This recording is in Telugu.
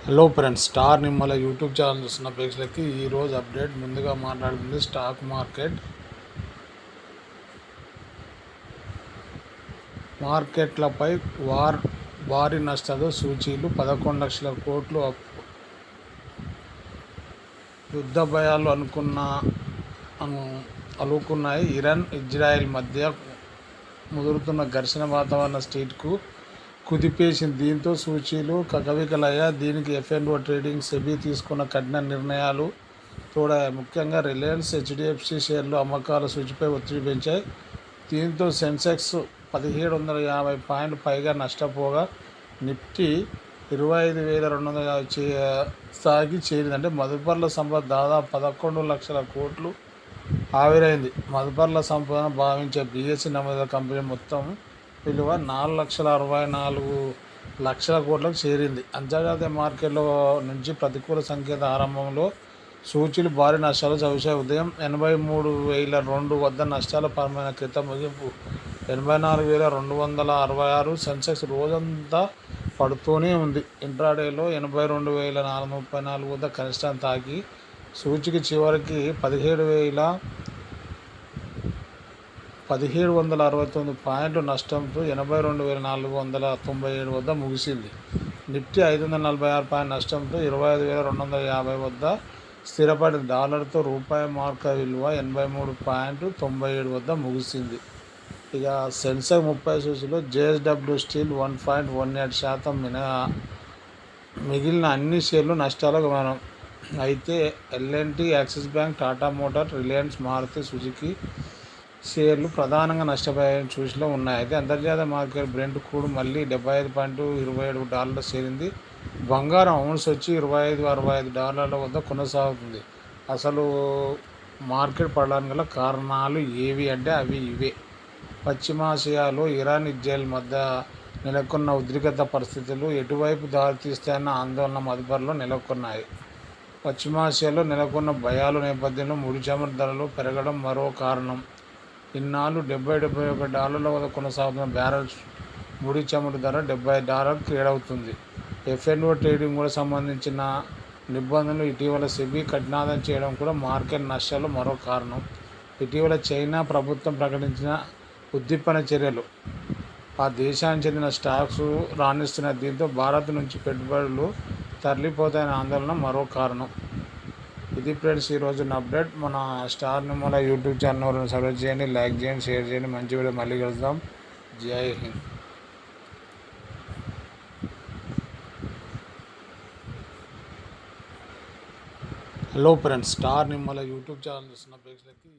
Hello friends, star Nimmala YouTube channel చూస్తున్న ప్రేక్షకులకి ఈరోజు అప్డేట్. ముందుగా మాట్లాడుతుంది స్టాక్ మార్కెట్లపై భారీ నష్టాలు. సూచీలు 11 లక్షల కోట్లు అప్పు. యుద్ధ భయాలు అలుకున్నాయి. ఇరాన్ ఇజ్రాయెల్ మధ్య ముదురుతున్న ఘర్షణ వాతావరణ స్ట్రీట్కు కుదిపేసింది. దీంతో సూచీలు కకవికలయ్యాయి. దీనికి ఎఫ్ఎన్ఓ ట్రేడింగ్, సెబీ తీసుకున్న కఠిన నిర్ణయాలు తోడయ్యాయి. ముఖ్యంగా రిలయన్స్, హెచ్డిఎఫ్సి షేర్లు అమ్మకాల సూచీపై ఒత్తిడి పెంచాయి. దీంతో సెన్సెక్స్ 1750 పాయింట్లు పైగా నష్టపోగా నిఫ్టీ 25,250 స్థాయికి చేరింది. మదుపర్ల సంపద దాదాపు 11 లక్షల కోట్లు ఆవిరైంది. మదుపర్ల సంపదను భావించే బీఎస్ఈ నమోదు కంపెనీ మొత్తం విలువ 4,64,00,000 కోట్లకు చేరింది. అంతర్జాతీయ మార్కెట్లో నుంచి ప్రతికూల సంకేత. ఆరంభంలో సూచీలు భారీ నష్టాలు చవిచాయి. ఉదయం 83,002 వద్ద నష్టాల పరమైన క్రితం ముగింపు 84,266. సెన్సెక్స్ రోజంతా పడుతూనే ఉంది. ఇంట్రాడేలో 82,434 వద్ద కనిష్టాన్ని తాకి సూచీకి చివరికి 17,769 పాయింట్ల నష్టంతో 82,497 వద్ద ముగిసింది. నిఫ్టీ 546 పాయింట్ల నష్టంతో 25,250 వద్ద స్థిరపడింది. డాలర్తో రూపాయి మార్క విలువ 83.97 వద్ద ముగిసింది. ఇక సెన్సెక్స్ 30 సూచీలో జేఎస్డబ్ల్యూ స్టీల్ 1.18% మినహా మిగిలిన అన్ని షేర్లు నష్టాలకు మనం. అయితే ఎల్ఎన్టీ, యాక్సిస్ బ్యాంక్, టాటా మోటార్, రిలయన్స్, మారుతి సుజుకి షేర్లు ప్రధానంగా నష్టపోయే సూచీలో ఉన్నాయి. అయితే అంతర్జాతీయ మార్కెట్ బ్రెంట్ క్రూడ్ మళ్ళీ $75.27 చేరింది. బంగారం ఔన్స్ వచ్చి $25.65 వద్ద కొనసాగుతుంది. అసలు మార్కెట్ పడడానికి గల కారణాలు ఏవి అంటే అవి ఇవే. పశ్చిమాసియాలో ఇరాన్, ఇజ్రాయెల్ మధ్య నెలకొన్న ఉద్రిక్త పరిస్థితులు ఎటువైపు దారితీస్తాయన్న ఆందోళన మదుపర్లో నెలకొన్నాయి. పశ్చిమాసియాలో నెలకొన్న భయాల నేపథ్యంలో ముడి చమురు ధరలు పెరగడం మరో కారణం. ఇన్నాళ్ళు $70-71 వద్ద కొనసాగుతున్న బ్యారెల్ ముడి చమురు ధర $70 క్రీడవుతుంది. ఎఫ్ఎన్ఓ ట్రేడింగ్ కూడా సంబంధించిన నిబంధనలు ఇటీవల సెబీ కఠినాదం చేయడం కూడా మార్కెట్ నష్టాలు మరో కారణం. ఇటీవల చైనా ప్రభుత్వం ప్రకటించిన ఉద్దీపన చర్యలు ఆ దేశానికి చెందిన స్టాక్స్ రాణిస్తున్నాయి. దీంతో భారత్ నుంచి పెట్టుబడులు తరలిపోతాయనే ఆందోళన మరో కారణం. ఇది ఫ్రెండ్స్ ఈరోజు అప్డేట్. మన star Nimmala YouTube channel subscribe చేయండి, లైక్ చేయండి, షేర్ చేయండి. మంచి వీడియో మళ్ళీ కలుద్దాం. జై Hind. Hello friends, star Nimmala YouTube channel చూస్తున్న ప్రేక్షకులకి